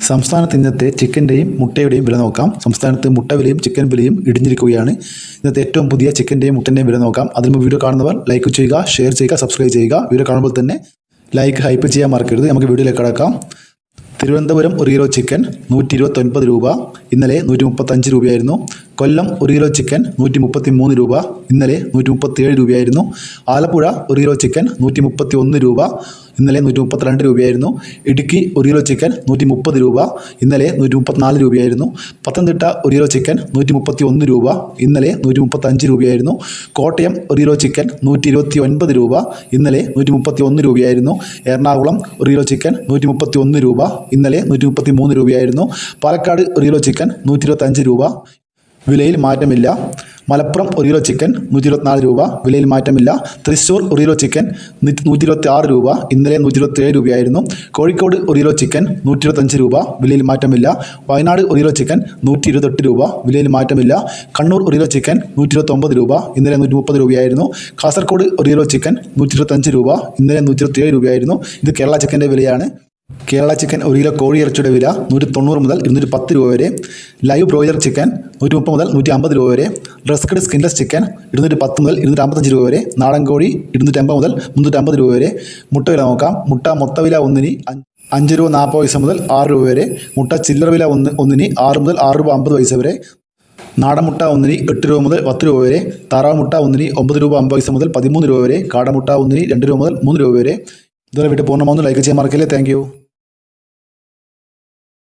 സംസ്ഥാനത്ത് ഇന്നത്തെ ചിക്കൻ്റെയും മുട്ടയുടെയും വില നോക്കാം. സംസ്ഥാനത്ത് മുട്ട വിലയും ചിക്കൻ വിലയും ഇടിഞ്ഞിരിക്കുകയാണ്. ഇന്നത്തെ ഏറ്റവും പുതിയ ചിക്കൻ്റെയും മുട്ടൻ്റെയും വില നോക്കാം. അതിന് വീഡിയോ കാണുന്നവർ ലൈക്ക് ചെയ്യുക, ഷെയർ ചെയ്യുക, സബ്സ്ക്രൈബ് ചെയ്യുക. വീഡിയോ കാണുമ്പോൾ തന്നെ ലൈക്ക് ഹൈപ്പ് ചെയ്യാൻ മറക്കരുത്. നമുക്ക് വീഡിയോയിലേക്ക് കടക്കാം. തിരുവനന്തപുരം 1 കിലോ ചിക്കൻ 129 രൂപ, ഇന്നലെ 135 രൂപയായിരുന്നു. കൊല്ലം 1 കിലോ ചിക്കൻ 133 രൂപ, ഇന്നലെ 137 രൂപയായിരുന്നു. ആലപ്പുഴ 1 കിലോ ചിക്കൻ 131 രൂപ, ഇന്നലെ 132 രൂപയായിരുന്നു. ഇടുക്കി 1 കിലോ ചിക്കൻ 130 രൂപ, ഇന്നലെ 134 രൂപയായിരുന്നു. പത്തനംതിട്ട 1 കിലോ ചിക്കൻ 131 രൂപ, ഇന്നലെ 135 രൂപയായിരുന്നു. കോട്ടയം 1 കിലോ ചിക്കൻ 129 രൂപ, ഇന്നലെ 131 രൂപയായിരുന്നു. എറണാകുളം 1 കിലോ ചിക്കൻ 131 രൂപ, ഇന്നലെ 133 രൂപയായിരുന്നു. പാലക്കാട് 1 കിലോ ചിക്കൻ 125 രൂപ, വിലയിൽ മാറ്റമില്ല. മലപ്പുറം 1 കിലോ ചിക്കൻ 124 രൂപ, വിലയിൽ മാറ്റമില്ല. തൃശ്ശൂർ 1 കിലോ ചിക്കൻ 126 രൂപ, ഇന്നലെ 127 രൂപയായിരുന്നു. കോഴിക്കോട് 1 കിലോ ചിക്കൻ 125 രൂപ, വിലയിൽ മാറ്റമില്ല. വയനാട് 1 കിലോ ചിക്കൻ 128 രൂപ, വിലയിൽ മാറ്റമില്ല. കണ്ണൂർ 1 കിലോ ചിക്കൻ 129 രൂപ, ഇന്നലെ 130 രൂപയായിരുന്നു. കാസർഗോഡ് 1 കിലോ ചിക്കൻ 125 രൂപ, ഇന്നലെ 127 രൂപയായിരുന്നു. ഇത് കേരള ചിക്കൻ്റെ വിലയാണ്. കേരള ചിക്കൻ 1 കിലോ കോഴി ഇറച്ചിയുടെ വില 190 മുതൽ 210 രൂപ വരെ. ലൈവ് ബ്രോയിലർ ചിക്കൻ 130 മുതൽ 150 രൂപ വരെ. റസ്ക്ഡ് സ്കിൻലെസ് ചിക്കൻ 210 മുതൽ 255 രൂപ വരെ. നാടൻ കോഴി 250 മുതൽ 350 രൂപ വരെ. മുട്ട വില നോക്കാം. മുട്ട മൊത്ത വില ഒന്നിന് 5 രൂപ 40 പൈസ മുതൽ 6 രൂപ വരെ. മുട്ട ചില്ലറ വില ഒന്നിന് 6 മുതൽ 6 രൂപ 50 പൈസ വരെ. നാടൻ മുട്ട ഒന്നിന് 8 രൂപ മുതൽ 10 രൂപ വരെ. താറാവ് മുട്ട ഒന്നിന് 9 രൂപ 50 പൈസ മുതൽ 13 രൂപ വരെ. കാടമുട്ട ഒന്നിന് 2 രൂപ മുതൽ 3 രൂപ വരെ. ഇതുവരെ വീട്ടിൽ പൂർണ്ണമാവുന്നു. ലൈക്ക് ചെയ്യാൻ മറക്കില്ലേ. Thank you.